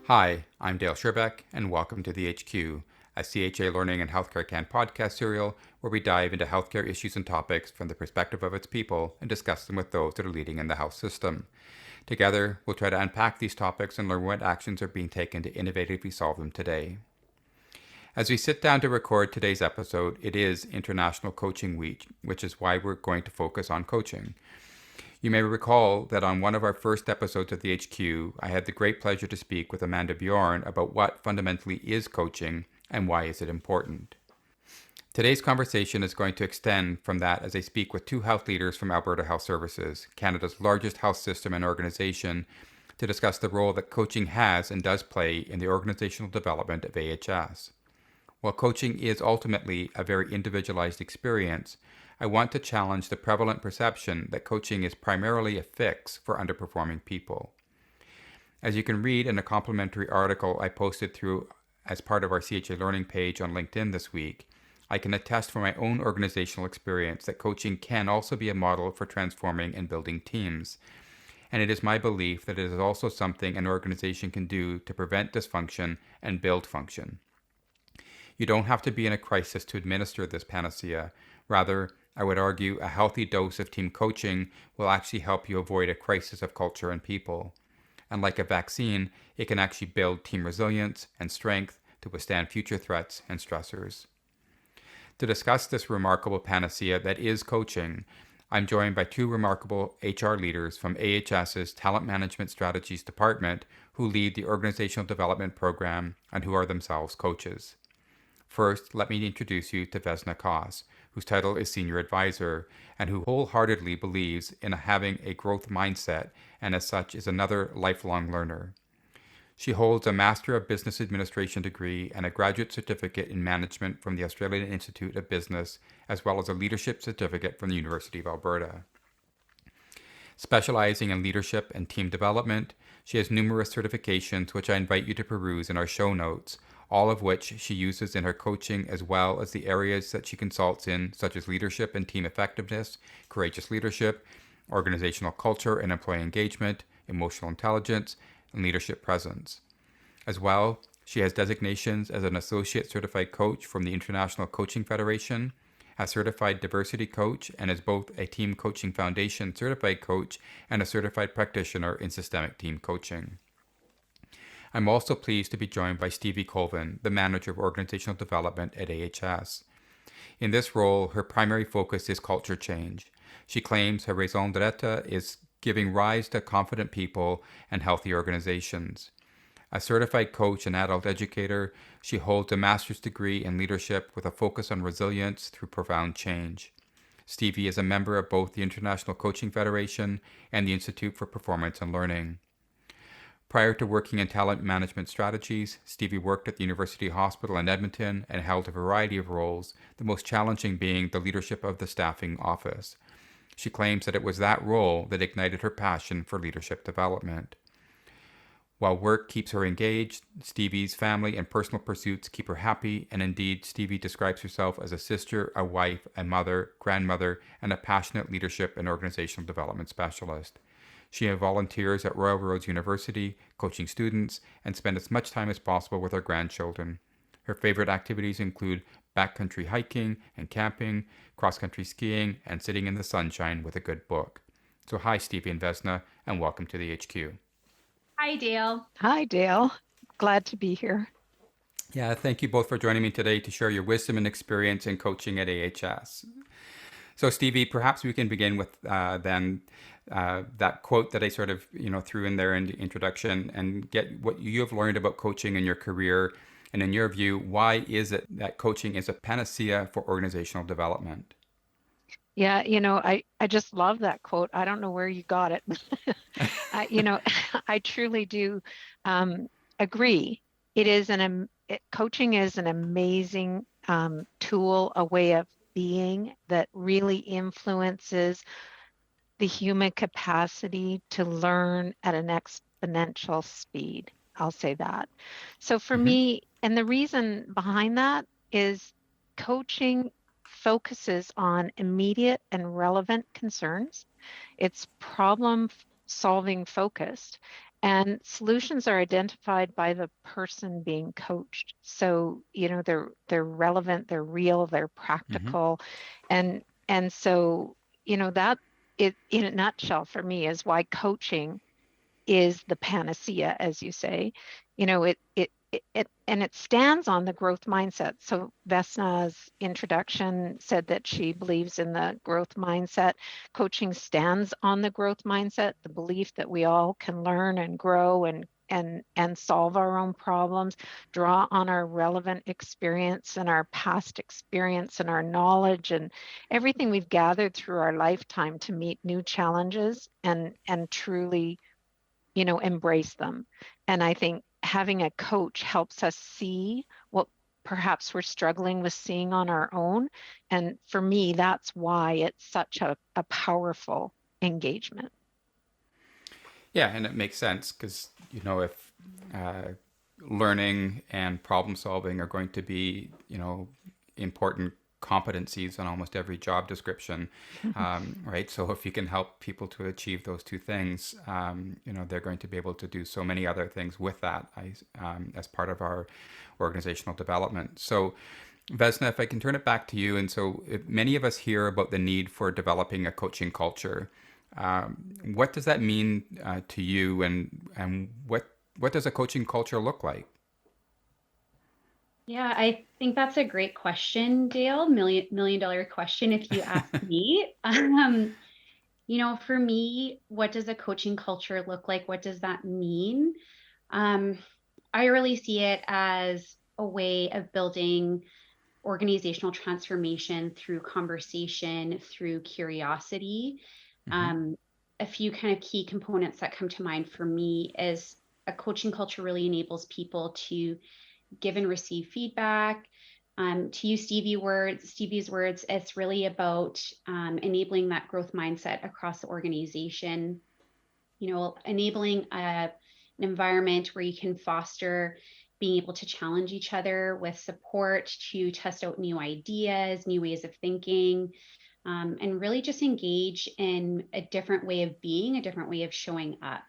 Hi, I'm Dale Sherbeck, and welcome to the HQ, a CHA Learning and Healthcare Can podcast serial where we dive into healthcare issues and topics from the perspective of its people and discuss them with those that are leading in the health system. Together, we'll try to unpack these topics and learn what actions are being taken to innovatively solve them today. As we sit down to record today's episode, it is International Coaching Week, which is why we're going to focus on coaching. You may recall that on one of our first episodes of the HQ, I had the great pleasure to speak with Amanda Bjorn about what fundamentally is coaching and why is it important. Today's conversation is going to extend from that as I speak with two health leaders from Alberta Health Services, Canada's largest health system and organization, to discuss the role that coaching has and does play in the organizational development of AHS. While coaching is ultimately a very individualized experience, I want to challenge the prevalent perception that coaching is primarily a fix for underperforming people. As you can read in a complimentary article I posted through as part of our CHA Learning page on LinkedIn this week, I can attest from my own organizational experience that coaching can also be a model for transforming and building teams. And it is my belief that it is also something an organization can do to prevent dysfunction and build function. You don't have to be in a crisis to administer this panacea. Rather, I would argue a healthy dose of team coaching will actually help you avoid a crisis of culture and people. And like a vaccine, it can actually build team resilience and strength to withstand future threats and stressors. To discuss this remarkable panacea that is coaching, I'm joined by two remarkable HR leaders from AHS's Talent Management Strategies Department who lead the Organizational Development Program and who are themselves coaches. First, let me introduce you to Vesna Kos, whose title is Senior Advisor, and who wholeheartedly believes in having a growth mindset and as such is another lifelong learner. She holds a Master of Business Administration degree and a graduate certificate in management from the Australian Institute of Business, as well as a leadership certificate from the University of Alberta. Specializing in leadership and team development, she has numerous certifications which I invite you to peruse in our show notes, all of which she uses in her coaching as well as the areas that she consults in, such as leadership and team effectiveness, courageous leadership, organizational culture and employee engagement, emotional intelligence, and leadership presence. As well, she has designations as an associate certified coach from the International Coaching Federation, a certified diversity coach, and is both a Team Coaching Foundation certified coach and a certified practitioner in systemic team coaching. I'm also pleased to be joined by Stevie Colvin, the Manager of Organizational Development at AHS. In this role, her primary focus is culture change. She claims her raison d'etre is giving rise to confident people and healthy organizations. A certified coach and adult educator, she holds a master's degree in leadership with a focus on resilience through profound change. Stevie is a member of both the International Coaching Federation and the Institute for Performance and Learning. Prior to working in talent management strategies, Stevie worked at the University Hospital in Edmonton and held a variety of roles, the most challenging being the leadership of the staffing office. She claims that it was that role that ignited her passion for leadership development. While work keeps her engaged, Stevie's family and personal pursuits keep her happy, and indeed, Stevie describes herself as a sister, a wife, a mother, grandmother, and a passionate leadership and organizational development specialist. She volunteers at Royal Roads University, coaching students, and spends as much time as possible with her grandchildren. Her favorite activities include backcountry hiking and camping, cross-country skiing, and sitting in the sunshine with a good book. So hi, Stevie and Vesna, and welcome to the HQ. Hi, Dale. Hi, Dale. Glad to be here. Yeah, thank you both for joining me today to share your wisdom and experience in coaching at AHS. So, Stevie, perhaps we can begin with that quote that I sort of threw in there in the introduction, and get what you have learned about coaching in your career, and in your view, why is it that coaching is a panacea for organizational development? Yeah, I just love that quote. I don't know where you got it. I truly do agree. Coaching is an amazing tool, a way of being that really influences the human capacity to learn at an exponential speed. I'll say that. So for Mm-hmm. me, and the reason behind that is coaching focuses on immediate and relevant concerns. It's problem solving focused, And solutions are identified by the person being coached. So, they're relevant, they're real, they're practical. And so, that it in a nutshell for me is why coaching is the panacea, as you say. And it stands on the growth mindset. So Vesna's introduction said that she believes in the growth mindset. Coaching stands on the growth mindset, the belief that we all can learn and grow and solve our own problems, draw on our relevant experience and our past experience and our knowledge and everything we've gathered through our lifetime to meet new challenges and truly embrace them. And I think having a coach helps us see what perhaps we're struggling with seeing on our own. And for me, that's why it's such a powerful engagement. Yeah, and it makes sense because, if learning and problem solving are going to be, important competencies on almost every job description, right? So if you can help people to achieve those two things, they're going to be able to do so many other things with that as part of our organizational development. So Vesna, if I can turn it back to you, and so many of us hear about the need for developing a coaching culture. What does that mean to you, and what does a coaching culture look like? Yeah, I think that's a great question, Dale. Million dollar question if you ask me. For me, what does a coaching culture look like? What does that mean? I really see it as a way of building organizational transformation through conversation, through curiosity. A few kind of key components that come to mind for me is a coaching culture really enables people to give and receive feedback. To use Stevie's words, it's really about enabling that growth mindset across the organization. Enabling an environment where you can foster being able to challenge each other with support to test out new ideas, new ways of thinking, and really just engage in a different way of being, a different way of showing up.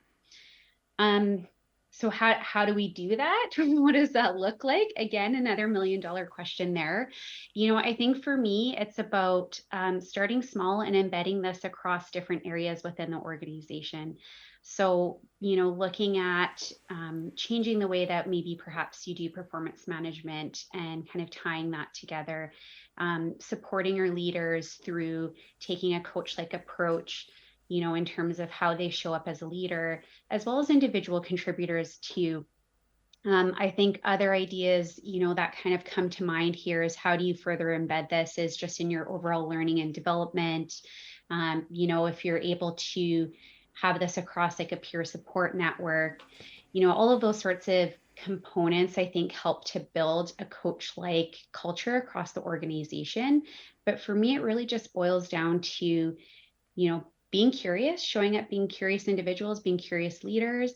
So how do we do that? What does that look like? Again, another $1 million question there. I think for me, it's about starting small and embedding this across different areas within the organization. So, looking at changing the way that maybe perhaps you do performance management and kind of tying that together, supporting your leaders through taking a coach-like approach, in terms of how they show up as a leader, as well as individual contributors too. I think other ideas, that kind of come to mind here is how do you further embed this is just in your overall learning and development. If you're able to have this across like a peer support network, all of those sorts of components, I think, help to build a coach-like culture across the organization. But for me, it really just boils down to, being curious, showing up, being curious individuals, being curious leaders,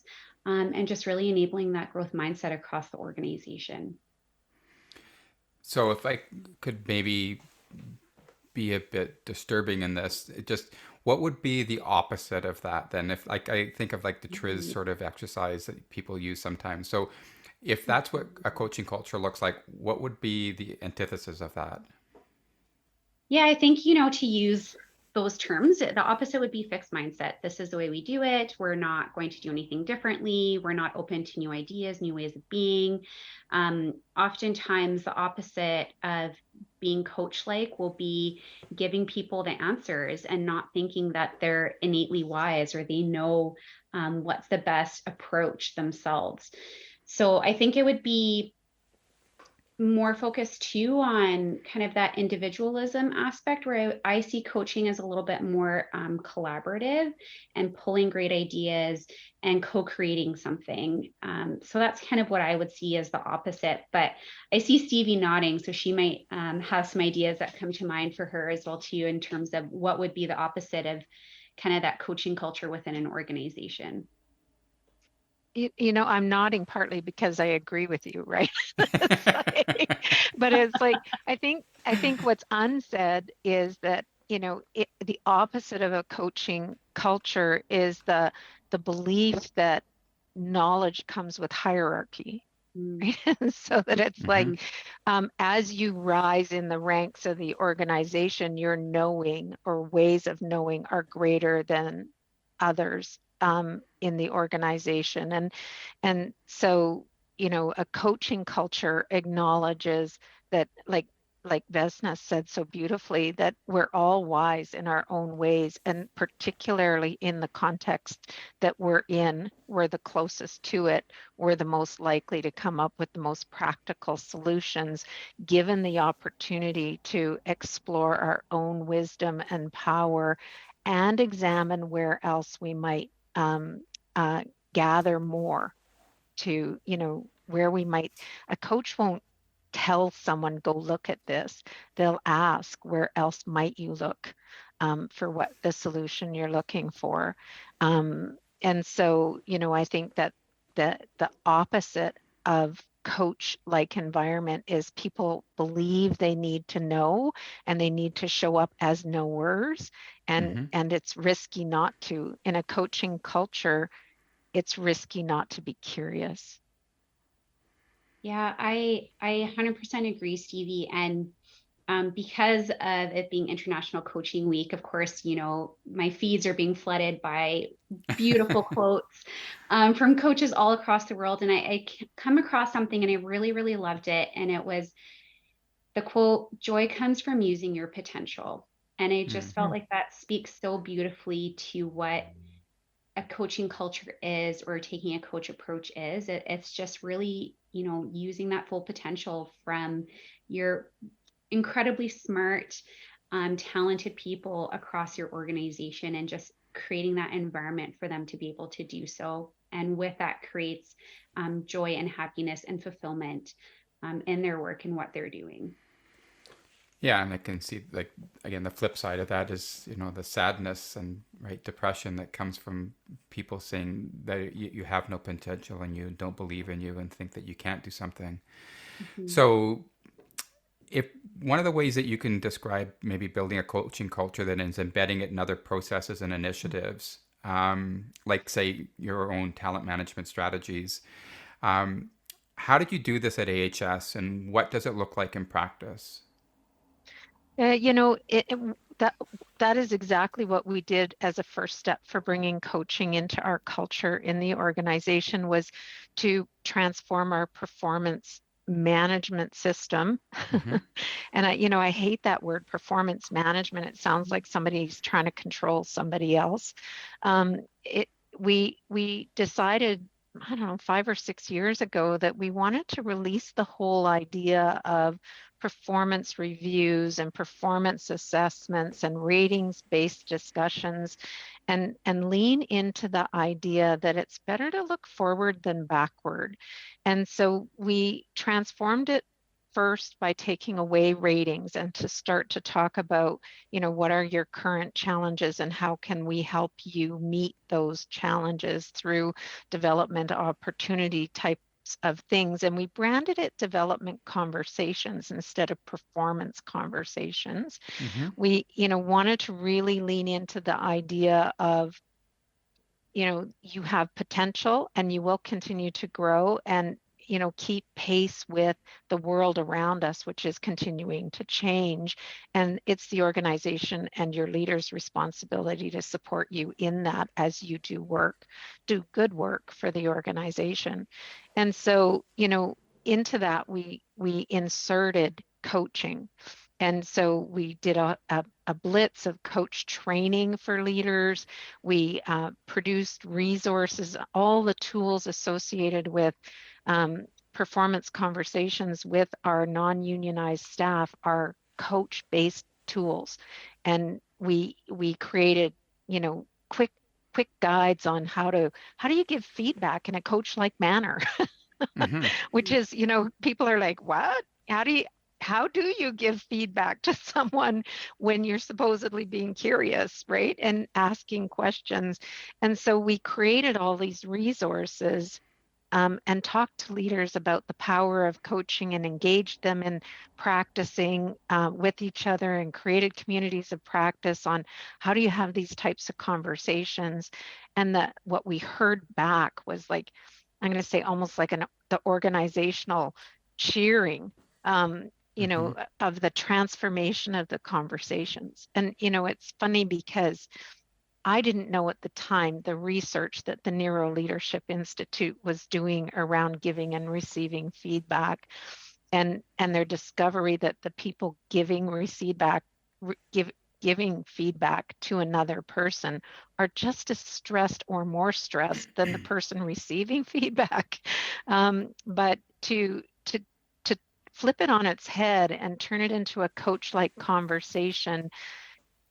and just really enabling that growth mindset across the organization. So if I could maybe be a bit disturbing in this, what would be the opposite of that then? If I think of like the TRIZ sort of exercise that people use sometimes. So if that's what a coaching culture looks like, what would be the antithesis of that? Yeah, I think, to use those terms, the opposite would be fixed mindset. This is the way we do it. We're not going to do anything differently. We're not open to new ideas, new ways of being. Oftentimes, the opposite of being coach-like will be giving people the answers and not thinking that they're innately wise or they know what's the best approach themselves. So I think it would be more focused too on kind of that individualism aspect where I see coaching as a little bit more collaborative and pulling great ideas and co-creating something. So that's kind of what I would see as the opposite, but I see Stevie nodding, so she might have some ideas that come to mind for her as well too, in terms of what would be the opposite of kind of that coaching culture within an organization. I'm nodding partly because I agree with you, right? But it's like I think what's unsaid is that the opposite of a coaching culture is the belief that knowledge comes with hierarchy. Mm. Right? So that it's Mm-hmm. like, as you rise in the ranks of the organization, your knowing or ways of knowing are greater than others in the organization. And so, a coaching culture acknowledges that, like Vesna said so beautifully, that we're all wise in our own ways, and particularly in the context that we're the closest to it, we're the most likely to come up with the most practical solutions, given the opportunity to explore our own wisdom and power and examine where else we might uh, gather more to, where we might. A coach won't tell someone, go look at this. They'll ask, where else might you look for what the solution you're looking for. And so, I think that the opposite of coach like environment is people believe they need to know, and they need to show up as knowers, Mm-hmm. and it's risky not to. In a coaching culture, it's risky not to be curious. Yeah, I 100% agree, Stevie. And because of it being International Coaching Week, of course, my feeds are being flooded by beautiful quotes from coaches all across the world. And I come across something and I really, really loved it. And it was the quote, "Joy comes from using your potential." And I just Mm-hmm. felt like that speaks so beautifully to what a coaching culture is, or taking a coach approach is. It's just really, using that full potential from your incredibly smart, talented people across your organization, and just creating that environment for them to be able to do so. And with that creates joy and happiness and fulfillment in their work and what they're doing. Yeah, and I can see, like, again, the flip side of that is, the sadness and, right, depression that comes from people saying that you have no potential and you don't believe in you and think that you can't do something. Mhm. So, if one of the ways that you can describe maybe building a coaching culture that is embedding it in other processes and initiatives, like, say, your own talent management strategies, um, how did you do this at AHS, and what does it look like in practice? That that is exactly what we did as a first step for bringing coaching into our culture in the organization, was to transform our performance management system. Mm-hmm. And I hate that word, performance management. It sounds like somebody's trying to control somebody else. It we decided, I don't know, 5 or 6 years ago, that we wanted to release the whole idea of performance reviews and performance assessments and ratings based discussions, and lean into the idea that it's better to look forward than backward. And so we transformed it first by taking away ratings, and to start to talk about, what are your current challenges and how can we help you meet those challenges through development opportunity types of things. And we branded it development conversations instead of performance conversations. Mm-hmm. We, wanted to really lean into the idea of, you have potential and you will continue to grow, and keep pace with the world around us, which is continuing to change. And it's the organization and your leaders' responsibility to support you in that as you do good work for the organization. And so, into that, we inserted coaching. And so we did a blitz of coach training for leaders. We produced resources, all the tools associated with performance conversations with our non-unionized staff are coach-based tools. And we created, quick guides on how do you give feedback in a coach-like manner. Mm-hmm. Which is, people are like, what? How do you give feedback to someone when you're supposedly being curious, right? And asking questions. And so we created all these resources and talked to leaders about the power of coaching and engaged them in practicing with each other and created communities of practice on how do you have these types of conversations. And that what we heard back was like, I'm going to say almost like the organizational cheering, of the transformation of the conversations. And, it's funny because I didn't know at the time the research that the Neuro Leadership Institute was doing around giving and receiving feedback, and their discovery that the people giving feedback to another person are just as stressed or more stressed than the person receiving feedback. But to flip it on its head and turn it into a coach-like conversation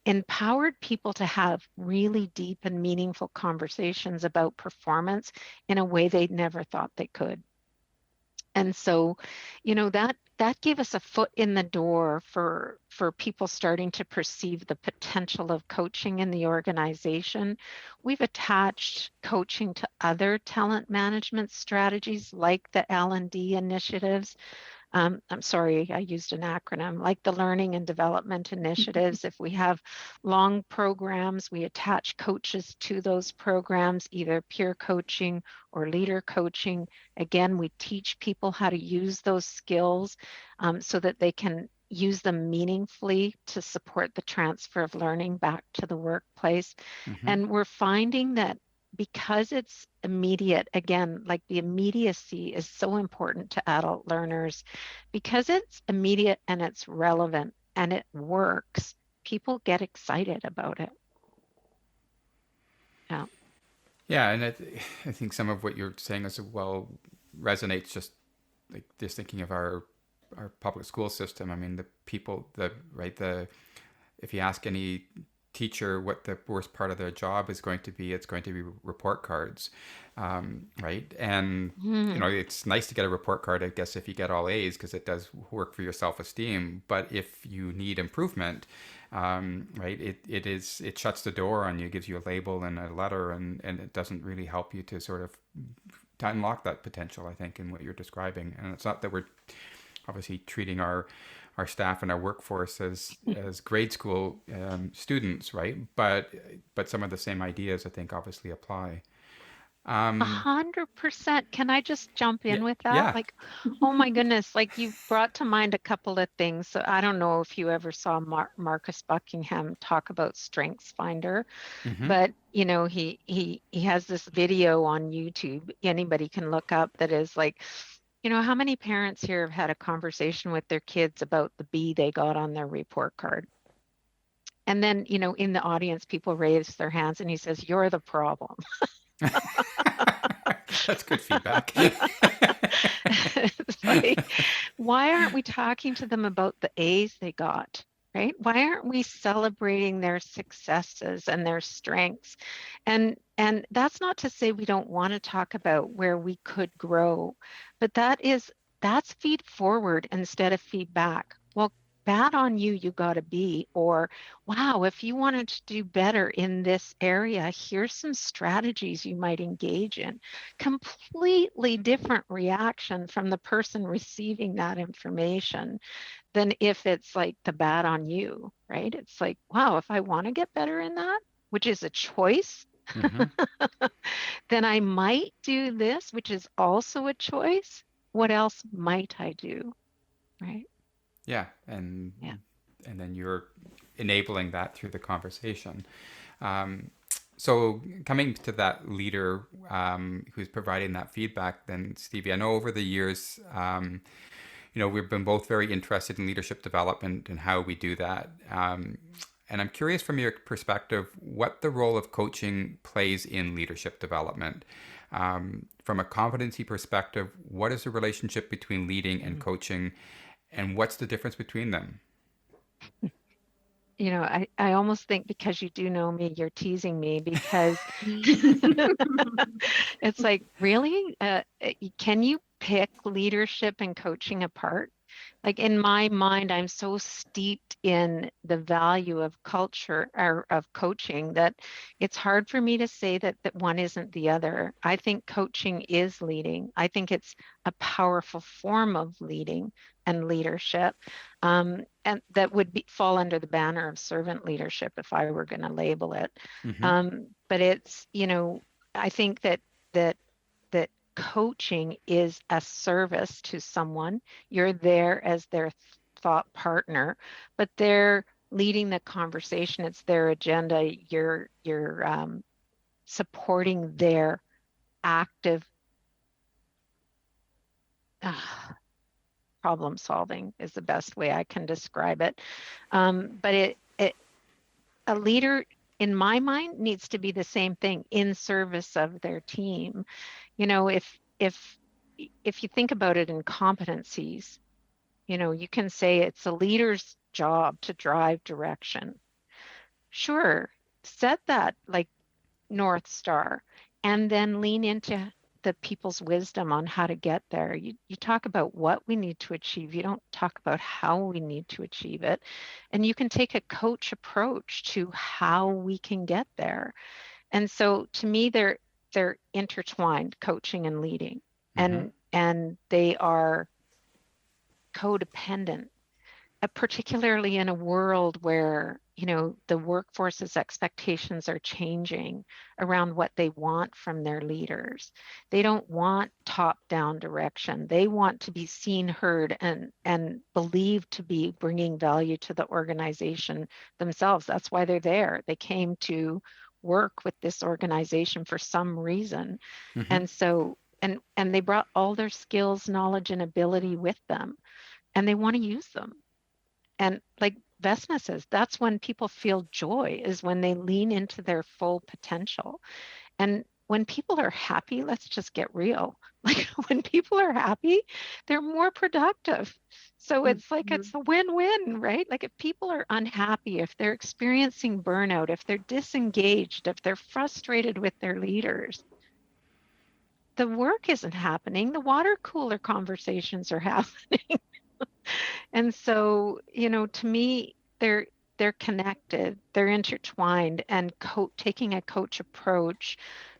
empowered people to have really deep and meaningful conversations about performance in a way they never thought they could. And so, that gave us a foot in the door for people starting to perceive the potential of coaching in the organization. We've attached coaching to other talent management strategies like the L&D initiatives. I'm sorry, I used an acronym, like the learning and development initiatives. If we have long programs, we attach coaches to those programs, either peer coaching or leader coaching. Again, we teach people how to use those skills so that they can use them meaningfully to support the transfer of learning back to the workplace. And we're finding that because it's immediate, again, like the immediacy is so important to adult learners, because it's immediate and it's relevant and it works, people get excited about it. Yeah. Yeah, and I think some of what you're saying as well resonates just like just thinking of our public school system. I mean, if you ask any teacher what the worst part of their job is going to be, it's going to be report cards, right? And it's nice to get a report card, I guess, if you get all A's, because it does work for your self-esteem. But if you need improvement, right, it shuts the door on you, gives you a label and a letter, and it doesn't really help you to sort of to unlock that potential, I think, in what you're describing. And it's not that we're obviously treating our staff and our workforce as grade school students, right? But some of the same ideas, I think, obviously apply. 100%. Can I just jump in with that? Yeah. Like, oh my goodness, like you brought to mind a couple of things. So I don't know if you ever saw Marcus Buckingham talk about Strengths Finder, but he has this video on YouTube anybody can look up that is like, how many parents here have had a conversation with their kids about the B they got on their report card? And then, in the audience, people raise their hands and he says, "You're the problem." That's good feedback. It's like, why aren't we talking to them about the A's they got? Right? Why aren't we celebrating their successes and their strengths? And that's not to say we don't want to talk about where we could grow, but that's feed forward instead of feedback. Well, bad on you, you got to be, or wow, if you wanted to do better in this area, here's some strategies you might engage in. Completely different reaction from the person receiving that information than if it's like the bad on you, right? It's like, wow, if I want to get better in that, which is a choice, then I might do this, which is also a choice. What else might I do? Right? Yeah. And then you're enabling that through the conversation. So coming to that leader who's providing that feedback, then Stevie, I know over the years, we've been both very interested in leadership development and how we do that. And I'm curious from your perspective, what the role of coaching plays in leadership development. From a competency perspective, what is the relationship between leading and coaching, and what's the difference between them? I almost think because you do know me, you're teasing me because it's like, really? Can you pick leadership and coaching apart? Like in my mind, I'm so steeped in the value of culture or of coaching that it's hard for me to say that one isn't the other. I think coaching is leading. I think it's a powerful form of leading and leadership. And that would fall under the banner of servant leadership if I were going to label it. Mm-hmm. But it's, I think that coaching is a service to someone. You're there as their thought partner, but they're leading the conversation. It's their agenda. You're supporting their active problem solving is the best way I can describe it. But a leader, in my mind, needs to be the same thing, in service of their team. If you think about it in competencies, you can say it's a leader's job to drive direction. Sure, set that like North Star and then lean into the people's wisdom on how to get there. You talk about what we need to achieve. You don't talk about how we need to achieve it. And you can take a coach approach to how we can get there. And so to me, they're intertwined, coaching and leading. Mm-hmm. And they are codependent, particularly in a world where, the workforce's expectations are changing around what they want from their leaders. They don't want top-down direction. They want to be seen, heard, and believed to be bringing value to the organization themselves. That's why they're there. They came to work with this organization for some reason. Mm-hmm. And so, and they brought all their skills, knowledge, and ability with them, and they want to use them. And like Vesna says, that's when people feel joy, is when they lean into their full potential. And when people are happy, let's just get real. Like when people are happy, they're more productive. So it's like Mhm. it's a win-win, right? Like if people are unhappy, if they're experiencing burnout, if they're disengaged, if they're frustrated with their leaders, the work isn't happening. The water cooler conversations are happening. And so, to me, they're connected, they're intertwined, and taking a coach approach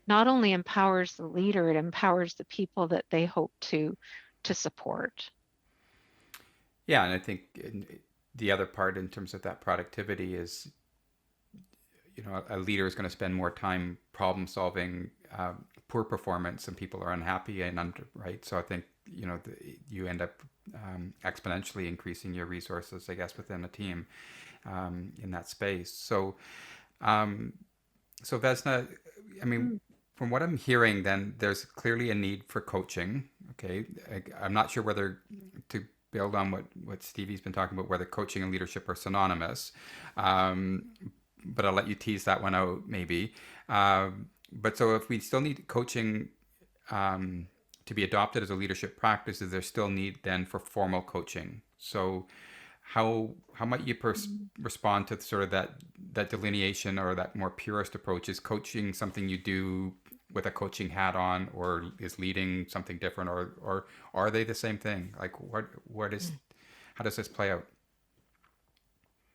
not only empowers the leader, it empowers the people that they hope to support. Yeah, and I think the other part in terms of that productivity is, a leader is going to spend more time problem solving poor performance, and people are unhappy and under, right. So I think you end up exponentially increasing your resources, I guess, within a team in that space. Um, so Vesna, I mean, Mm. from what I'm hearing, then there's clearly a need for coaching. Okay, I'm not sure whether to build on what Stevie's been talking about, whether coaching and leadership are synonymous. Um, but I'll let you tease that one out maybe. But so if we still need coaching to be adopted as a leadership practice, is there still need then for formal coaching? So how might you respond to sort of that delineation or that more purist approach? Is coaching something you do with a coaching hat on, or is leading something different, or are they the same thing? Like what is, how does this play out?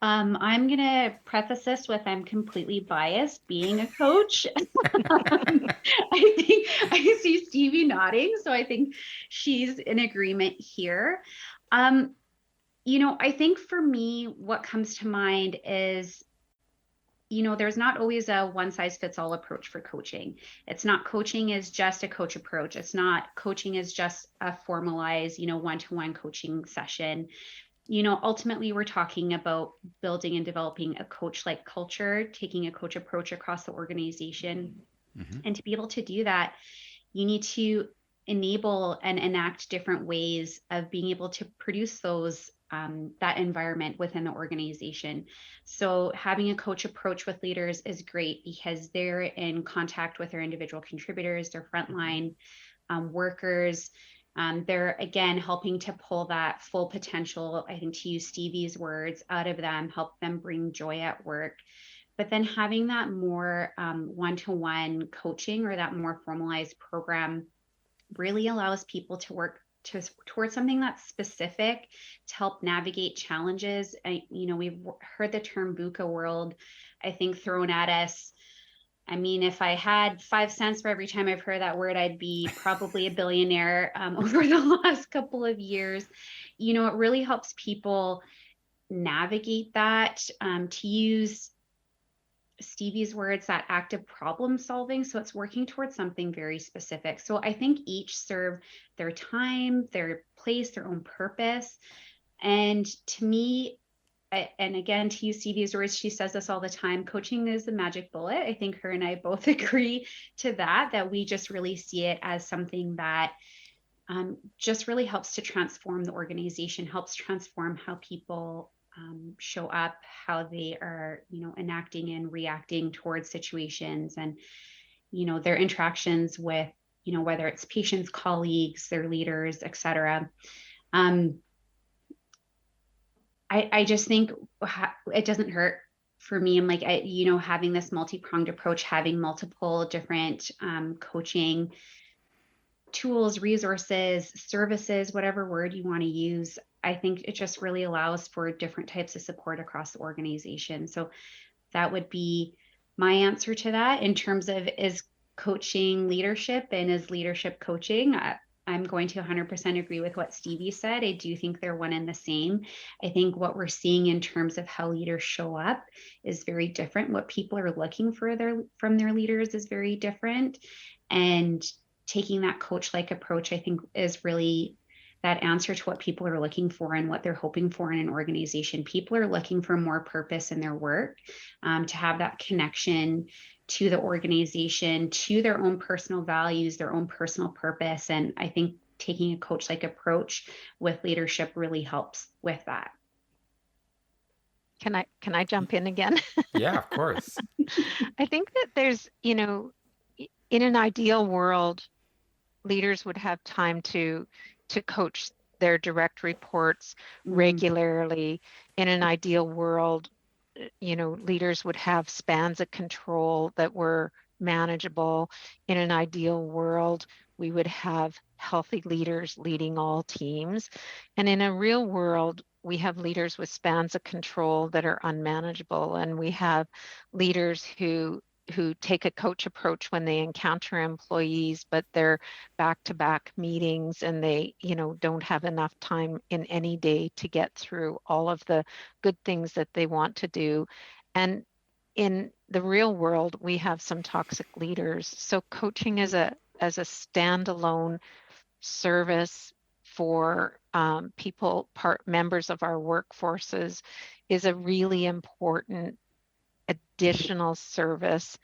I'm gonna preface this with I'm completely biased being a coach. I think I see Stevie nodding, so I think she's in agreement here. Um, I think for me, what comes to mind is, there's not always a one size fits all approach for coaching. It's not coaching is just a coach approach. It's not coaching is just a formalized, one-to-one coaching session. Ultimately, we're talking about building and developing a coach like culture, taking a coach approach across the organization. Mm-hmm. And to be able to do that, you need to enable and enact different ways of being able to produce those that environment within the organization. So having a coach approach with leaders is great because they're in contact with their individual contributors, their frontline workers. They're again helping to pull that full potential, I think to use Stevie's words, out of them, help them bring joy at work. But then having that more one-to-one coaching or that more formalized program really allows people to work towards something that's specific to help navigate challenges. We've heard the term VUCA world, I think, thrown at us. I mean, if I had 5 cents for every time I've heard that word, I'd be probably a billionaire over the last couple of years. It really helps people navigate that, to use Stevie's words, that active problem solving. So it's working towards something very specific. So I think each serve their time, their place, their own purpose. And to me, and again, to use Stevie's words, she says this all the time, coaching is the magic bullet. I think her and I both agree to that we just really see it as something that just really helps to transform the organization, helps transform how people show up, how they are, enacting and reacting towards situations, and, their interactions with, whether it's patients, colleagues, their leaders, etc. I just think it doesn't hurt for me. I'm like, having this multi-pronged approach, having multiple different coaching tools, resources, services, whatever word you want to use. I think it just really allows for different types of support across the organization. So that would be my answer to that. In terms of, is coaching leadership and is leadership coaching? I'm going to 100% agree with what Stevie said. I do think they're one and the same. I think what we're seeing in terms of how leaders show up is very different. What people are looking for from their leaders is very different. And taking that coach-like approach, I think, is really that answer to what people are looking for and what they're hoping for in an organization. People are looking for more purpose in their work, to have that connection to the organization, to their own personal values, their own personal purpose. And I think taking a coach-like approach with leadership really helps with that. Can I jump in again? Yeah, of course. I think that there's, in an ideal world, leaders would have time to coach their direct reports regularly. In an ideal world, leaders would have spans of control that were manageable. In an ideal world, we would have healthy leaders leading all teams. And in a real world, we have leaders with spans of control that are unmanageable. And we have leaders who take a coach approach when they encounter employees, but they're back-to-back meetings and they, don't have enough time in any day to get through all of the good things that they want to do. And in the real world, we have some toxic leaders. So coaching as a standalone service for members of our workforces is a really important additional service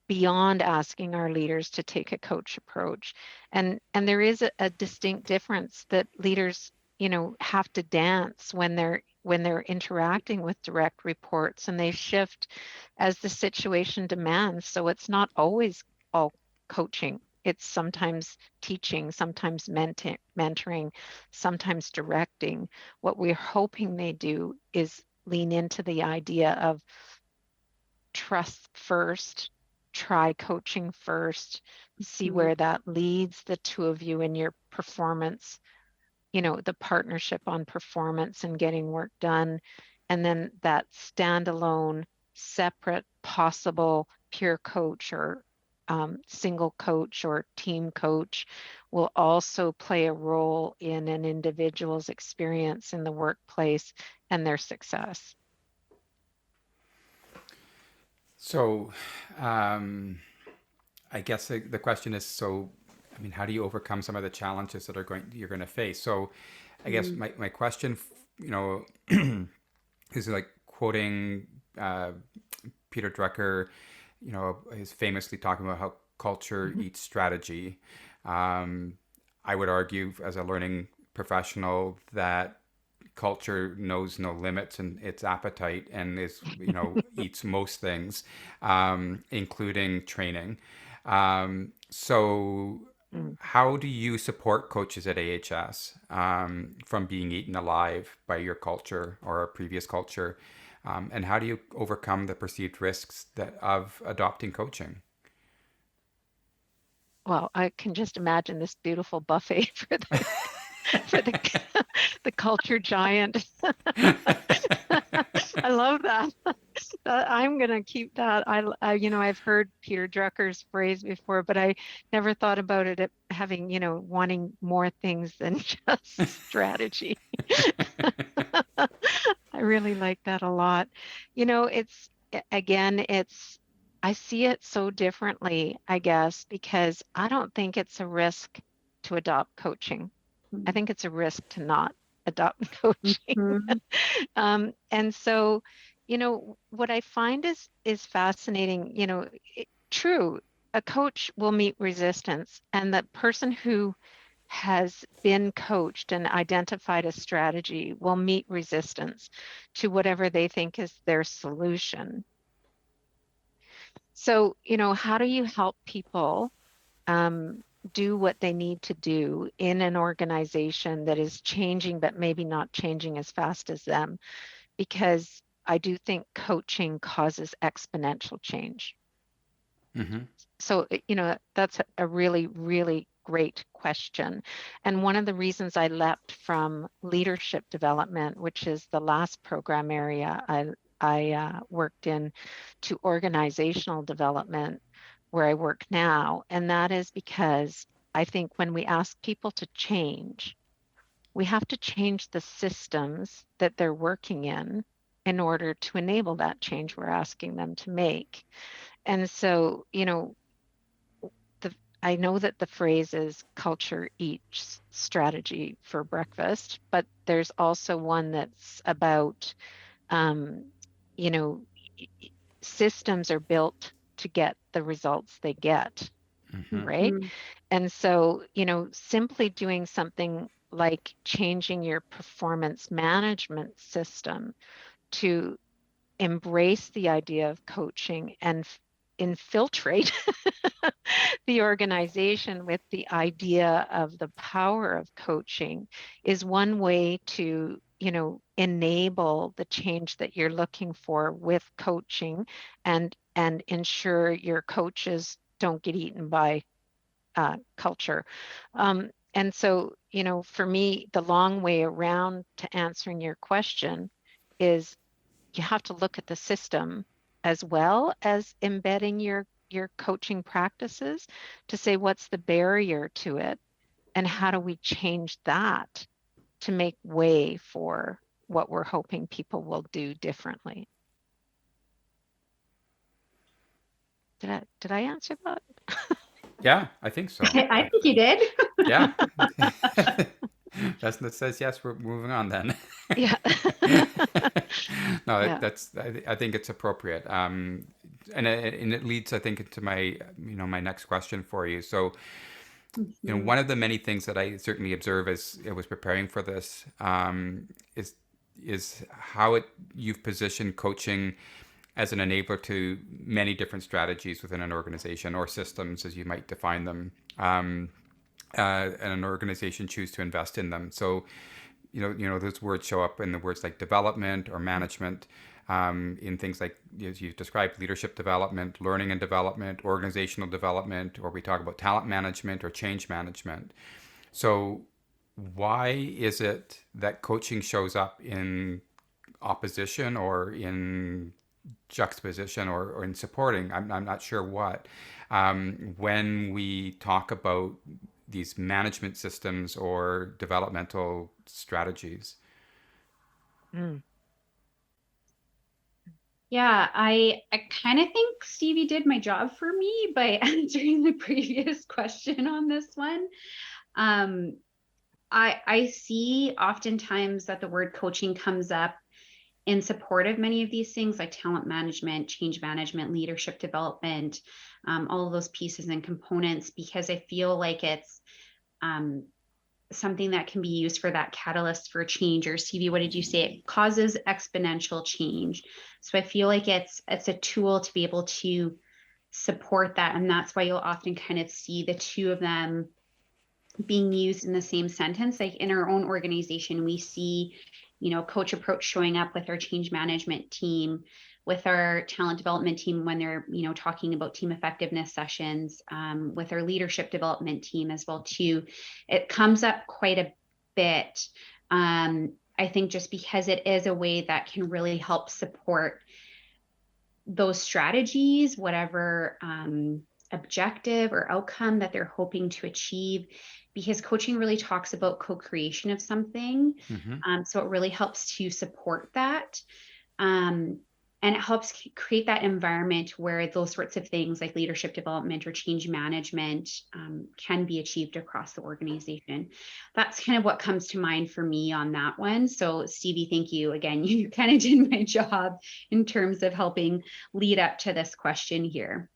beyond asking our leaders to take a coach approach. And there is a distinct difference that leaders, have to dance when they're interacting with direct reports, and they shift as the situation demands. So it's not always all coaching. It's sometimes teaching, sometimes mentoring, sometimes directing. What we're hoping they do is lean into the idea of trust first, try coaching first, see where that leads the two of you in your performance, the partnership on performance and getting work done. And then that standalone, separate, possible peer coach or single coach or team coach will also play a role in an individual's experience in the workplace and their success. So, I guess the question is, how do you overcome some of the challenges that you're going to face? So, I guess my question, is like quoting Peter Drucker, is famously talking about how culture eats strategy. I would argue, as a learning professional, that culture knows no limits in its appetite and is, eats most things, including training. So how do you support coaches at AHS from being eaten alive by your culture or a previous culture? And how do you overcome the perceived risks of adopting coaching? well, I can just imagine this beautiful buffet for the for the the culture giant. I love that. I'm gonna keep that. I've heard Peter Drucker's phrase before, but I never thought about it having, wanting more things than just strategy. I really like that a lot. Again, I see it so differently, I guess, because I don't think it's a risk to adopt coaching. I think it's a risk to not adopt coaching. Mhm. And so, what I find is fascinating, true, a coach will meet resistance, and the person who has been coached and identified a strategy will meet resistance to whatever they think is their solution. So, how do you help people do what they need to do in an organization that is changing, but maybe not changing as fast as them? Because I do think coaching causes exponential change. Mm-hmm. So, that's a really, really great question. And one of the reasons I leapt from leadership development, which is the last program area I worked in, to organizational development, where I work now. And that is because I think when we ask people to change, we have to change the systems that they're working in order to enable that change we're asking them to make. And so, I know that the phrase is culture eats strategy for breakfast, but there's also one that's about, um, you know, systems are built to get the results they get, Mm-hmm. right? Mhm. And so, simply doing something like changing your performance management system to embrace the idea of coaching and infiltrate the organization with the idea of the power of coaching is one way to enable the change that you're looking for with coaching and ensure your coaches don't get eaten by culture. And so, for me, the long way around to answering your question is you have to look at the system as well as embedding your coaching practices to say what's the barrier to it and how do we change that to make way for what we're hoping people will do differently. Did I answer that? Yeah, I think so. I think you did. Yeah. That says yes. We're moving on then. Yeah. No, Yeah. I think it's appropriate. And it leads, I think, into my next question for you. So, Mhm. one of the many things that I certainly observe as I was preparing for this, is how you've positioned coaching as an enabler to many different strategies within an organization or systems, as you might define them. And an organization choose to invest in them. So, those words show up in the words like development or management, in things like, as you've described, leadership development, learning and development, organizational development, or we talk about talent management or change management. So, why is it that coaching shows up in opposition or in juxtaposition or in supporting? I'm not sure what. When we talk about these management systems or developmental strategies. Mm. Yeah, I kind of think Stevie did my job for me by answering the previous question on this one. Um, I see oftentimes that the word coaching comes up in support of many of these things like talent management, change management, leadership development, all of those pieces and components, because I feel like it's something that can be used for that catalyst for change. Or Stevie, what did you say? It causes exponential change. So I feel like it's a tool to be able to support that. And that's why you'll often kind of see the two of them being used in the same sentence. Like in our own organization, we see, coach approach showing up with our change management team, with our talent development team when they're, talking about team effectiveness sessions, with our leadership development team as well too. It comes up quite a bit. I think just because it is a way that can really help support those strategies, whatever objective or outcome that they're hoping to achieve, because coaching really talks about co-creation of something. So it really helps to support that. And it helps create that environment where those sorts of things like leadership development or change management can be achieved across the organization. That's kind of what comes to mind for me on that one. So Stevie, thank you again. You kind of did my job in terms of helping lead up to this question here.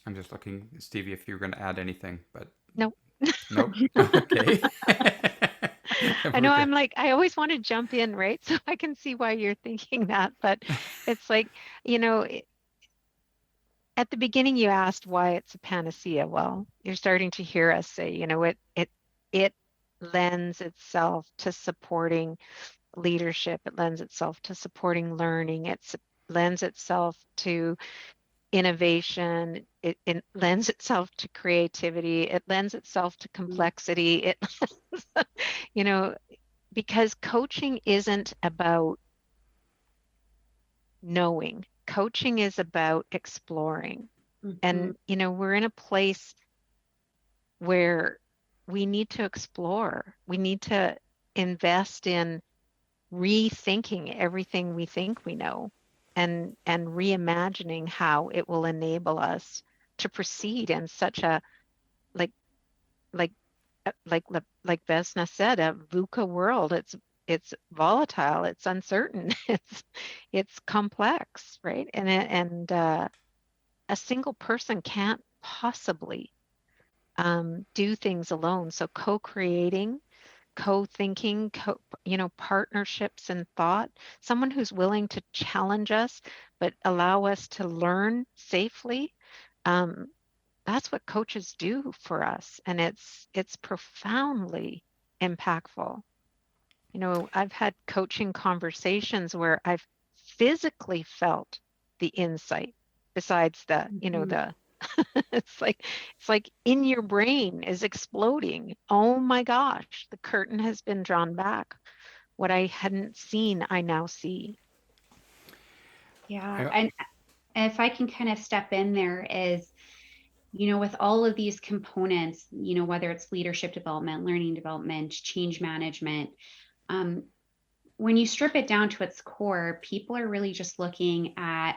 I'm just looking, Stevie, if you're going to add anything, but Nope. Nope. Okay. I know I'm like, I always want to jump in, right? So I can see why you're thinking that, but it's like, at the beginning you asked why it's a panacea. Well, you're starting to hear us say, it lends itself to supporting leadership. It lends itself to supporting learning. It lends itself to innovation. It lends itself to creativity. It lends itself to complexity. Because coaching isn't about knowing. Coaching is about exploring. And, we're in a place where we need to explore. We need to invest in rethinking everything we think we know and reimagining how it will enable us to proceed in such a like Vesna said, a VUCA world. It's volatile, it's uncertain, it's complex, right? And a single person can't possibly do things alone. So co-creating, co-thinking, partnerships and thought, someone who's willing to challenge us, but allow us to learn safely. That's what coaches do for us. And it's profoundly impactful. I've had coaching conversations where I've physically felt the insight besides the, the it's like in your brain is exploding. Oh my gosh, the curtain has been drawn back. What I hadn't seen, I now see. Yeah. And if I can kind of step in there is, with all of these components, whether it's leadership development, learning development, change management, when you strip it down to its core, people are really just looking at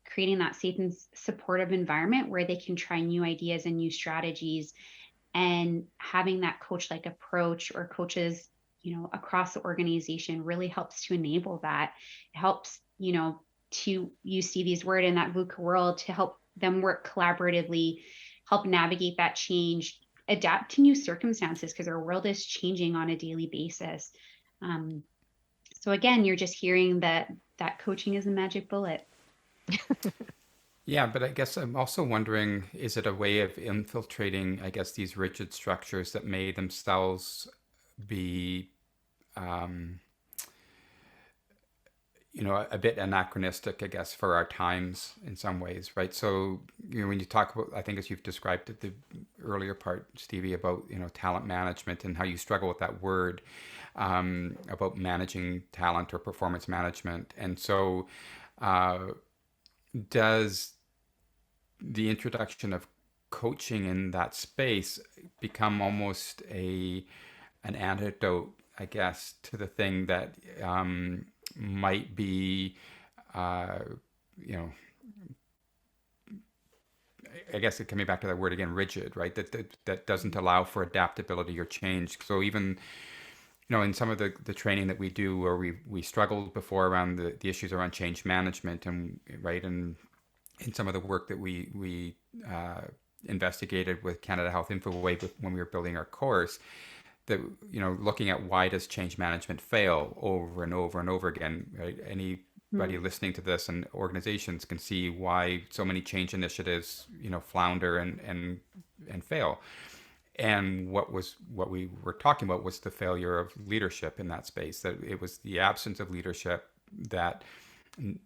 creating that safe and supportive environment where they can try new ideas and new strategies, and having that coach-like approach or coaches, across the organization really helps to enable that. It helps, to use Stevie's word in that VUCA world, to help them work collaboratively, help navigate that change, adapt to new circumstances because our world is changing on a daily basis. So again, you're just hearing that coaching is a magic bullet. Yeah, but I guess I'm also wondering, is it a way of infiltrating, I guess, these rigid structures that may themselves be, a bit anachronistic, I guess, for our times in some ways, right? So, when you talk about, I think as you've described it, the earlier part, Stevie, about, talent management and how you struggle with that word, about managing talent or performance management. And so, does the introduction of coaching in that space become almost an antidote, I guess, to the thing that might be, I guess it coming back to that word again, rigid, right? That doesn't allow for adaptability or change. So even in some of the training that we do, where we struggled before around the issues around change management, and right, and in some of the work that we investigated with Canada Health InfoWave when we were building our course, that looking at why does change management fail over and over and over again, right? Anybody listening to this and organizations can see why so many change initiatives flounder and fail. And what we were talking about was the failure of leadership in that space. That it was the absence of leadership that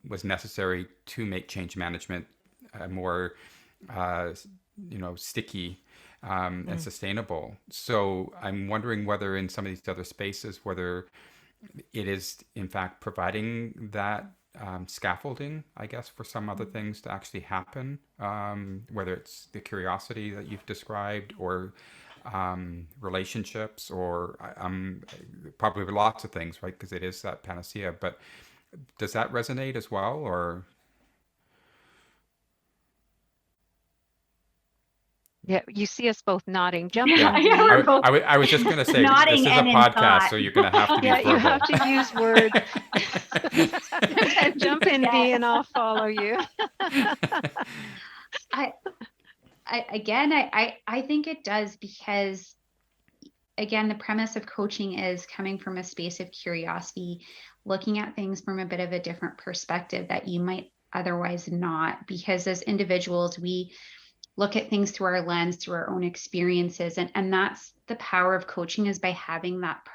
was necessary to make change management more, sticky and sustainable. So I'm wondering whether in some of these other spaces, whether it is in fact providing that scaffolding, I guess, for some other things to actually happen, whether it's the curiosity that you've described or relationships or probably lots of things, right? Because it is that panacea. But does that resonate as well, or? Yeah, you see us both nodding. Jump in, Yeah, Yeah, V. we're both I was just going to say, this nodding is a and in podcast, thought. so you're going to have to be Yeah, you verbal. have to use words. Jump in, V, Yes. and I'll follow you. I, I think it does, because again, the premise of coaching is coming from a space of curiosity, looking at things from a bit of a different perspective that you might otherwise not, because as individuals, we look at things through our lens, through our own experiences. And that's the power of coaching, is by having that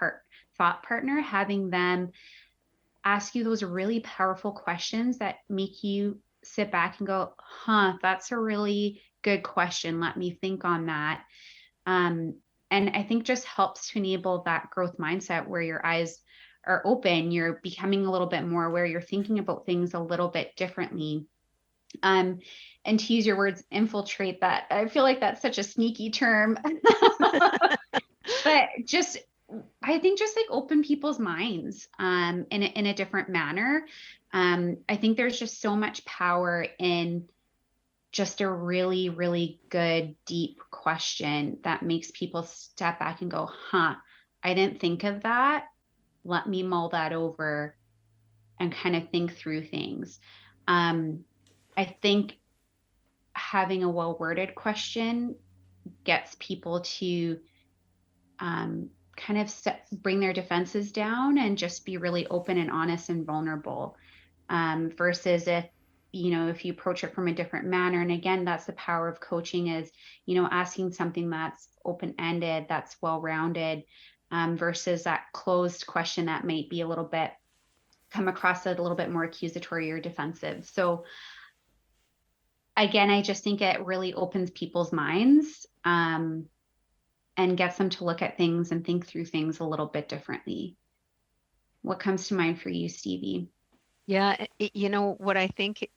thought partner, having them ask you those really powerful questions that make you sit back and go, huh, that's a really good question. Let me think on that. And I think just helps to enable that growth mindset where your eyes are open, you're becoming a little bit more aware, you're thinking about things a little bit differently. And to use your words, infiltrate, that I feel like that's such a sneaky term. But just, I think just like open people's minds in a different manner. I think there's just so much power in just a really, really good, deep question that makes people step back and go, huh, I didn't think of that. Let me mull that over and kind of think through things. I think having a well-worded question gets people to kind of bring their defenses down and just be really open and honest and vulnerable, versus if you approach it from a different manner. And again, that's the power of coaching, is asking something that's open-ended, that's well-rounded, versus that closed question that might be a little bit come across a little bit more accusatory or defensive. So again, I just think it really opens people's minds, and gets them to look at things and think through things a little bit differently. What comes to mind for you, Stevie? Yeah, what I think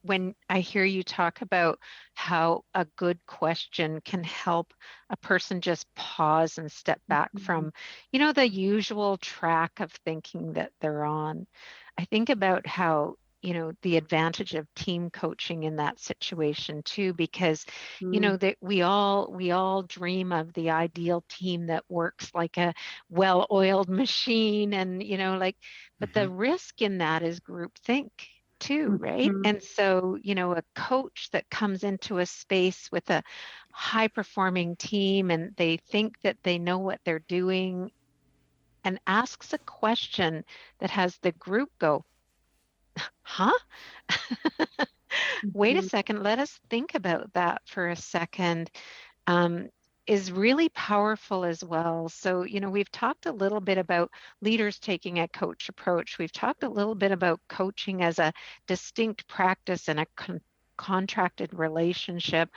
when I hear you talk about how a good question can help a person just pause and step back from, the usual track of thinking that they're on. I think about how, the advantage of team coaching in that situation too, because, that we all dream of the ideal team that works like a well-oiled machine, and, but the risk in that is groupthink too, right? And so, a coach that comes into a space with a high performing team and they think that they know what they're doing and asks a question that has the group go, huh? Wait a second, let us think about that for a second. Is really powerful as well. So, we've talked a little bit about leaders taking a coach approach. We've talked a little bit about coaching as a distinct practice and a contracted relationship.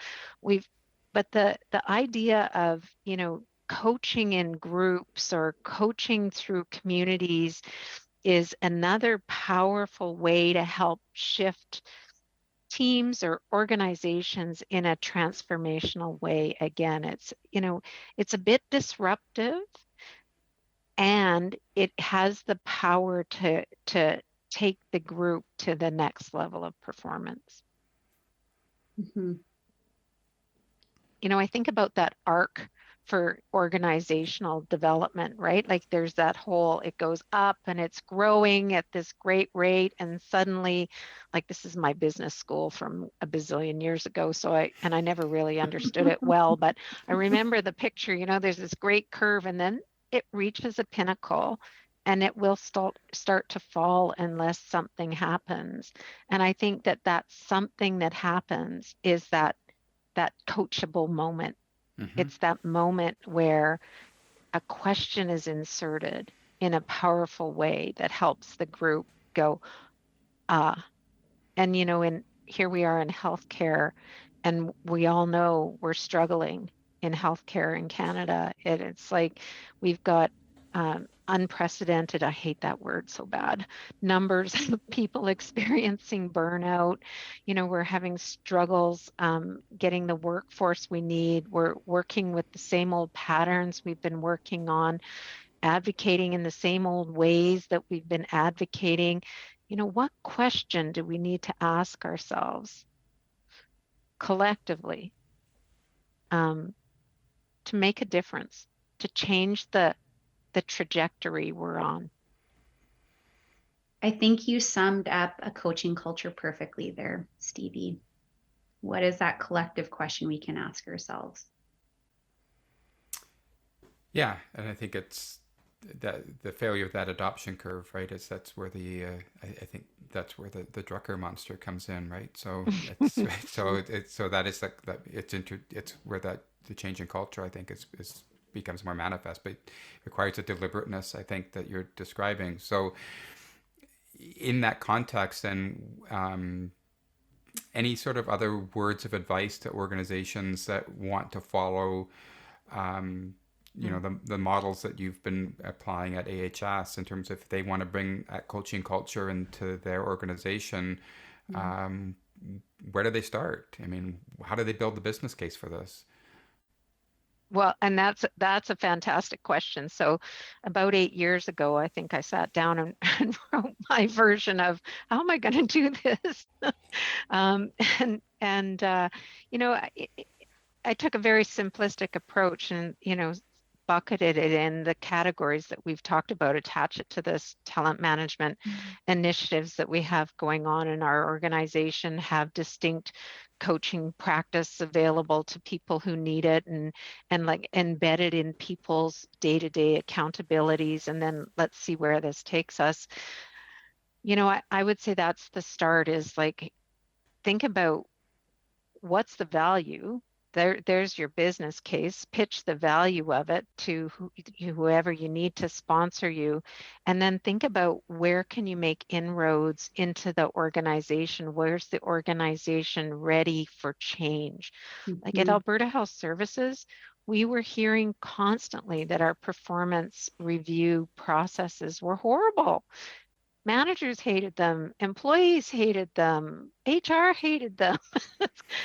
But the idea of, coaching in groups or coaching through communities is another powerful way to help shift teams or organizations in a transformational way. Again, it's a bit disruptive, and it has the power to take the group to the next level of performance. I think about that arc for organizational development, right? Like there's that whole, it goes up and it's growing at this great rate. And suddenly, like this is my business school from a bazillion years ago. So I never really understood it well, but I remember the picture, there's this great curve and then it reaches a pinnacle and it will start to fall unless something happens. And I think that that's something that happens is that coachable moment Mm-hmm. It's that moment where a question is inserted in a powerful way that helps the group go, ah. And, and here we are in healthcare, and we all know we're struggling in healthcare in Canada. It's like we've got unprecedented, I hate that word so bad, numbers of people experiencing burnout. We're having struggles getting the workforce we need. We're working with the same old patterns we've been working on, advocating in the same old ways that we've been advocating. What question do we need to ask ourselves collectively to make a difference, to change the trajectory we're on? I think you summed up a coaching culture perfectly there, Stevie. What is that collective question we can ask ourselves? Yeah, and I think it's that the failure of that adoption curve, right? Is that's where the I think that's where the Drucker monster comes in, right? So it's so that is like that it's where that the change in culture, I think, is becomes more manifest, but it requires a deliberateness, I think, that you're describing. So in that context, then any sort of other words of advice to organizations that want to follow the models that you've been applying at AHS in terms of if they want to bring that coaching culture into their organization, where do they start? I mean, how do they build the business case for this? Well, and that's a fantastic question. So about 8 years ago, I think I sat down and wrote my version of how am I going to do this? um, and I took a very simplistic approach and, bucketed it in the categories that we've talked about, attach it to this talent management initiatives that we have going on in our organization, have distinct coaching practice available to people who need it, and like embedded in people's day-to-day accountabilities. And then let's see where this takes us. I would say that's the start, is like, think about what's the value. There's your business case. Pitch the value of it to whoever you need to sponsor you, and then think about where can you make inroads into the organization. Where's the organization ready for change? Like at Alberta Health Services, we were hearing constantly that our performance review processes were horrible. Managers hated them, employees hated them, HR hated them.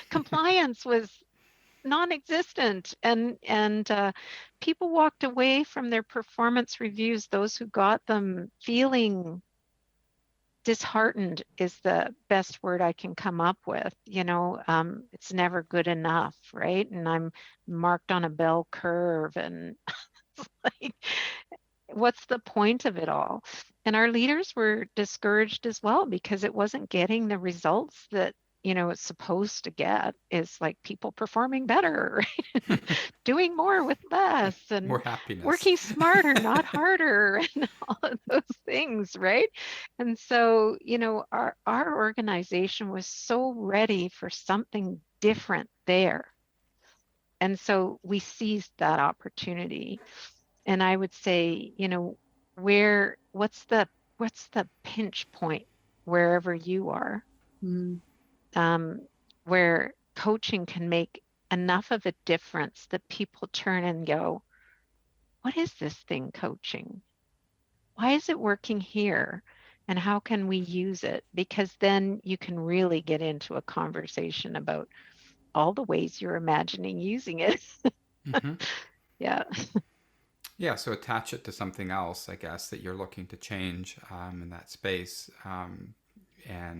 Compliance was non-existent, and people walked away from their performance reviews, those who got them, feeling disheartened is the best word I can come up with. It's never good enough, right? And I'm marked on a bell curve, and like, what's the point of it all? And our leaders were discouraged as well because it wasn't getting the results that it's supposed to get, is like people performing better, right? Doing more with less, More and happiness. working smarter, not harder, and all of those things, right? And so, our organization was so ready for something different there. And so we seized that opportunity. And I would say, what's the pinch point wherever you are, where coaching can make enough of a difference that people turn and go, what is this thing coaching? Why is it working here? And how can we use it? Because then you can really get into a conversation about all the ways you're imagining using it. Mm-hmm. Yeah. Yeah, so attach it to something else, I guess, that you're looking to change in that space, and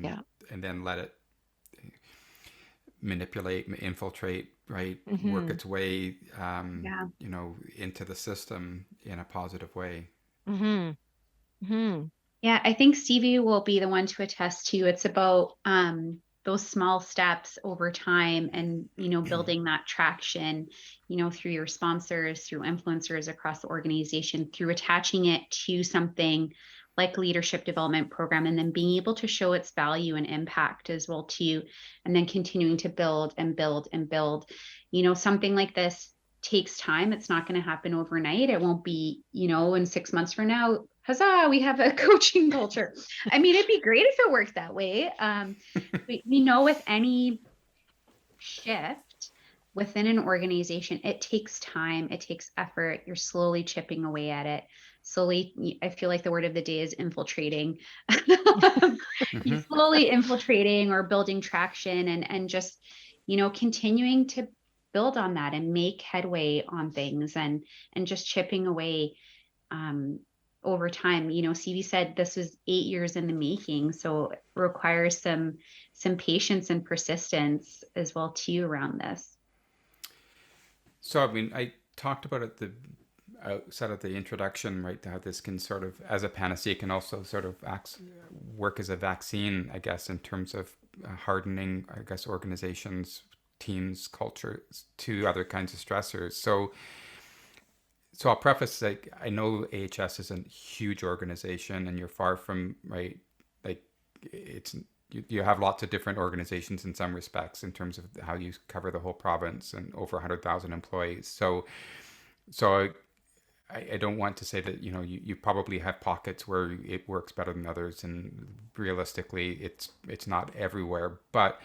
Yeah. and then let it manipulate, infiltrate, right, work Mm-hmm. its way, Yeah. into the system in a positive way. Mm-hmm. Mm-hmm. Yeah, I think Stevie will be the one to attest to. It's about those small steps over time, and building that traction, through your sponsors, through influencers across the organization, through attaching it to something like leadership development program, and then being able to show its value and impact as well too, and then continuing to build and build and build. Something like this takes time. It's not going to happen overnight. It won't be, in 6 months from now, huzzah, we have a coaching culture. I mean, it'd be great if it worked that way. We know with any shift within an organization, it takes time, it takes effort. You're slowly chipping away at it. Slowly, I feel like the word of the day is infiltrating. Mhm. Slowly infiltrating or building traction and just, continuing to build on that and make headway on things and just chipping away over time. Stevie said this was 8 years in the making, so it requires some patience and persistence as well too around this. So, I mean, I talked about it the outset of the introduction, right? How this can sort of, as a panacea, can also sort of work as a vaccine, I guess, in terms of hardening, I guess, organizations, teams, cultures to other kinds of stressors. So I'll preface, like, I know AHS is a huge organization, and you're far from, right, like, it's you have lots of different organizations in some respects in terms of how you cover the whole province and over 100,000 employees. So I don't want to say that, you probably have pockets where it works better than others, and realistically it's not everywhere. But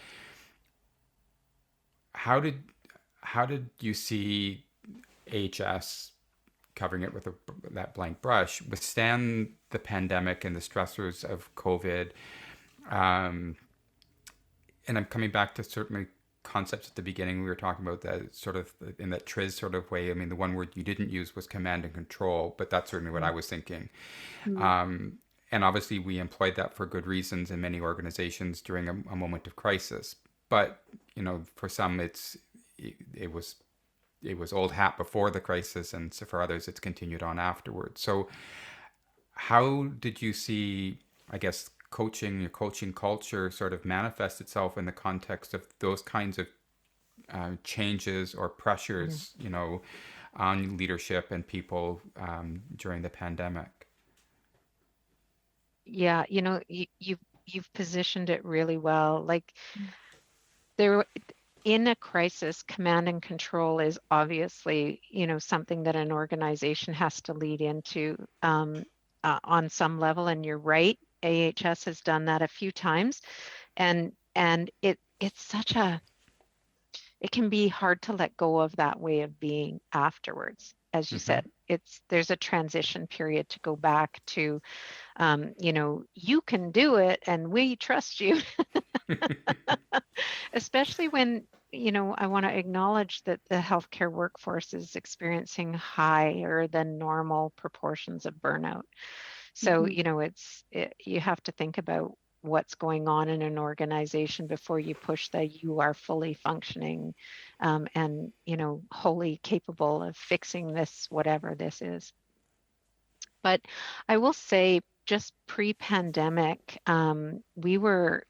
how did you see AHS, covering it with that blank brush, withstand the pandemic and the stressors of COVID? Um, and I'm coming back to certainly concepts at the beginning. We were talking about that sort of in that TRIZ sort of way. I mean, the one word you didn't use was command and control, but that's certainly what I was thinking. Mm. And obviously, we employed that for good reasons in many organizations during a moment of crisis. But for some, it was old hat before the crisis, and so for others, it's continued on afterwards. So, how did you see, I guess, your coaching culture sort of manifest itself in the context of those kinds of changes or pressures, on leadership and people during the pandemic? Yeah, you've positioned it really well. Like there in a crisis, command and control is obviously, something that an organization has to lead into on some level. And you're right, AHS has done that a few times, and it's such it can be hard to let go of that way of being afterwards. As you Mm-hmm. said, there's a transition period to go back to, you can do it and we trust you. Especially when, I want to acknowledge that the healthcare workforce is experiencing higher than normal proportions of burnout. So, Mhm. you have to think about what's going on in an organization before you push that you are fully functioning, and, wholly capable of fixing this, whatever this is. But I will say, just pre-pandemic, we were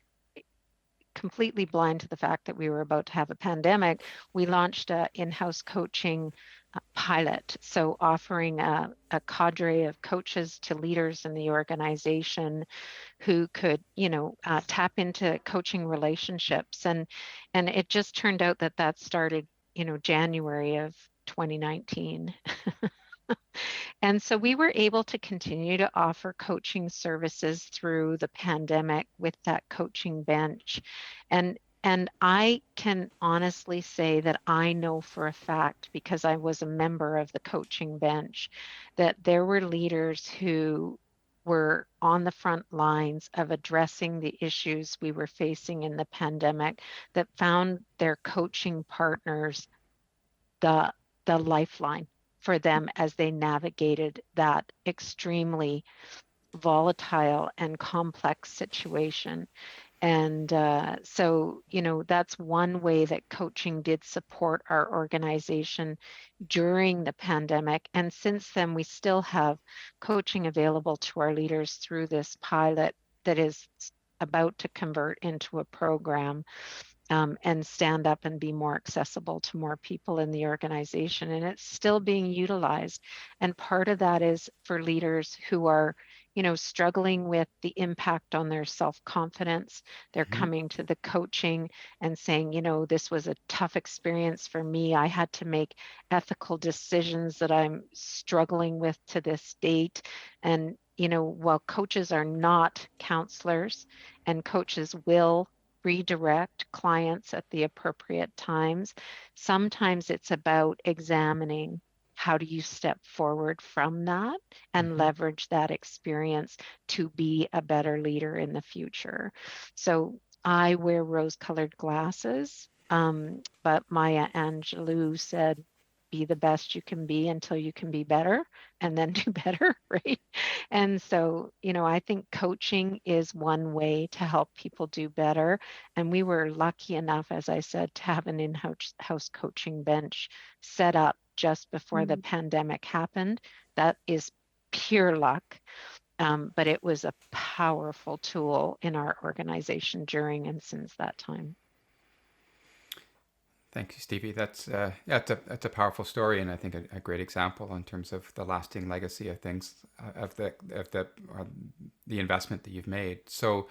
completely blind to the fact that we were about to have a pandemic. We launched a in-house coaching pilot, so offering a cadre of coaches to leaders in the organization who could, tap into coaching relationships, and it just turned out that started, January of 2019. And so we were able to continue to offer coaching services through the pandemic with that coaching bench. And I can honestly say that I know for a fact, because I was a member of the coaching bench, that there were leaders who were on the front lines of addressing the issues we were facing in the pandemic, that found their coaching partners the lifeline for them as they navigated that extremely volatile and complex situation. And so, that's one way that coaching did support our organization during the pandemic. And since then, we still have coaching available to our leaders through this pilot that is about to convert into a program, and stand up and be more accessible to more people in the organization. And it's still being utilized. And part of that is for leaders who are struggling with the impact on their self-confidence. They're Mhm. coming to the coaching and saying, this was a tough experience for me. I had to make ethical decisions that I'm struggling with to this date. And, while coaches are not counselors, and coaches will redirect clients at the appropriate times, sometimes it's about examining how do you step forward from that and Mhm. leverage that experience to be a better leader in the future. So I wear rose-colored glasses, but Maya Angelou said, be the best you can be until you can be better and then do better, right? And so, I think coaching is one way to help people do better. And we were lucky enough, as I said, to have an in-house coaching bench set up just before the pandemic happened. That is pure luck. But it was a powerful tool in our organization during and since that time. Thank you, Stevie. That's a powerful story, and I think a great example in terms of the lasting legacy of things of the investment that you've made. So,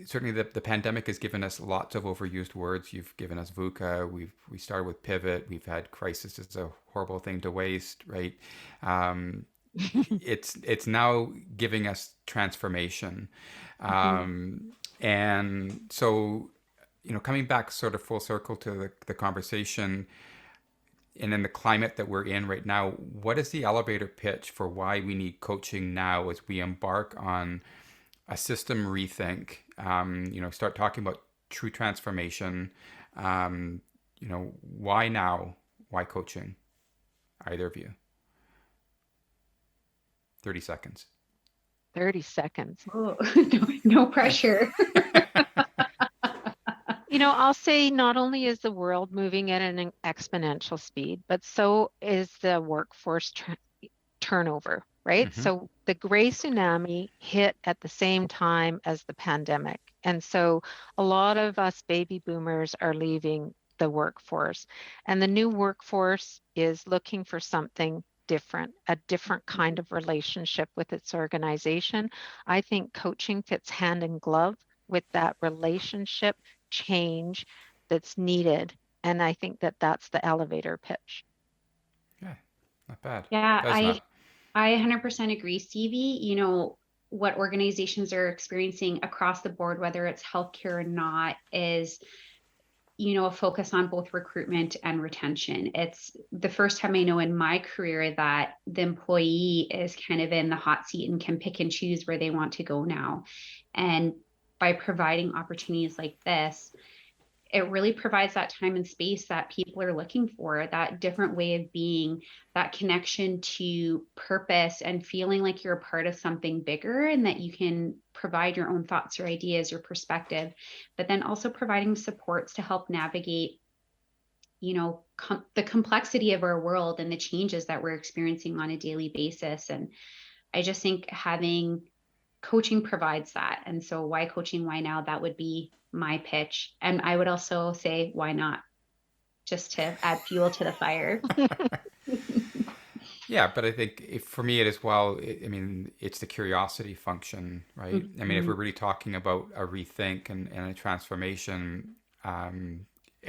certainly the pandemic has given us lots of overused words. You've given us VUCA. We started with pivot. We've had crisis as a horrible thing to waste, right? Um, it's now giving us transformation, and so coming back sort of full circle to the conversation, and in the climate that we're in right now, what is the elevator pitch for why we need coaching now as we embark on a system rethink? Start talking about true transformation. Why now? Why coaching? Either of you. 30 seconds. 30 seconds. Oh, no pressure. I'll say not only is the world moving at an exponential speed, but so is the workforce turnover, right? Mm-hmm. So the gray tsunami hit at the same time as the pandemic. And so a lot of us baby boomers are leaving the workforce. And the new workforce is looking for something different, a different kind of relationship with its organization. I think coaching fits hand in glove with that relationship change that's needed. And I think that that's the elevator pitch. Yeah, not bad. Yeah, Vesna. I 100% agree, Stevie. What organizations are experiencing across the board, whether it's healthcare or not, is a focus on both recruitment and retention. It's the first time I know in my career that the employee is kind of in the hot seat and can pick and choose where they want to go now. And by providing opportunities like this, it really provides that time and space that people are looking for, that different way of being, that connection to purpose and feeling like you're a part of something bigger and that you can provide your own thoughts or ideas or perspective, but then also providing supports to help navigate the complexity of our world and the changes that we're experiencing on a daily basis. And I just think having coaching provides that. And so why coaching, why now? That would be my pitch. And I would also say, why not? Just to add fuel to the fire. Yeah, but I think for me it as well. It's the curiosity function, right? I mean, if we're really talking about a rethink and a transformation, and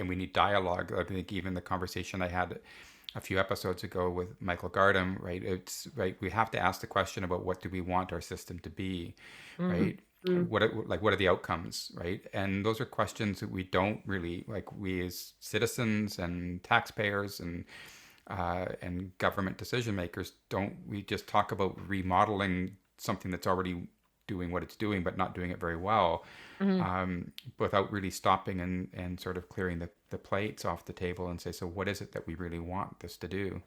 we need dialogue. I think even the conversation I had a few episodes ago with Michael Gardam, right? It's right. We have to ask the question about what do we want our system to be, right? What are the outcomes, right? And those are questions that we don't really like. We as citizens and taxpayers and government decision makers don't. We just talk about remodeling something that's already doing what it's doing, but not doing it very well, without really stopping and sort of clearing the plates off the table and say, so what is it that we really want this to do?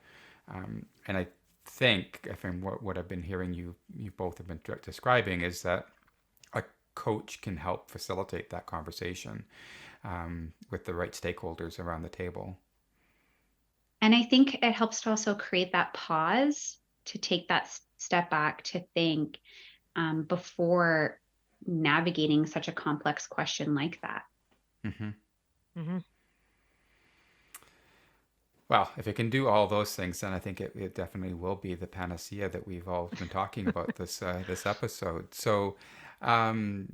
And I think, I think what I've been hearing you both have been describing is that a coach can help facilitate that conversation with the right stakeholders around the table. And I think it helps to also create that pause to take that step back to think before navigating such a complex question like that. Mm-hmm. Mm-hmm. Well, if it can do all those things, then I think it definitely will be the panacea that we've all been talking about this episode. So, um,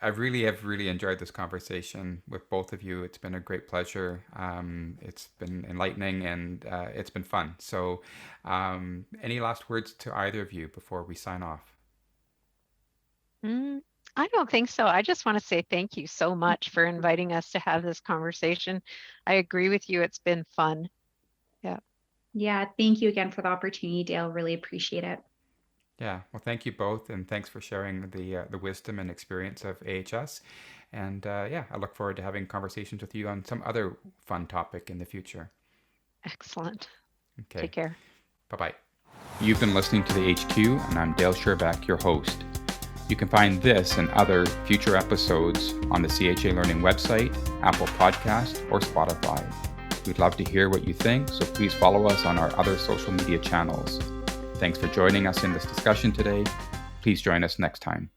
I really have really enjoyed this conversation with both of you. It's been a great pleasure. It's been enlightening and it's been fun. So, any last words to either of you before we sign off? I don't think so. I just want to say thank you so much for inviting us to have this conversation. I agree with you. It's been fun. Yeah. Yeah, thank you again for the opportunity, Dale. Really appreciate it. Yeah, well, thank you both, and thanks for sharing the wisdom and experience of AHS. And yeah, I look forward to having conversations with you on some other fun topic in the future. Excellent. Okay. Take care. Bye-bye. You've been listening to the HQ, and I'm Dale Sherback, your host. You can find this and other future episodes on the CHA Learning website, Apple Podcast, or Spotify. We'd love to hear what you think, so please follow us on our other social media channels. Thanks for joining us in this discussion today. Please join us next time.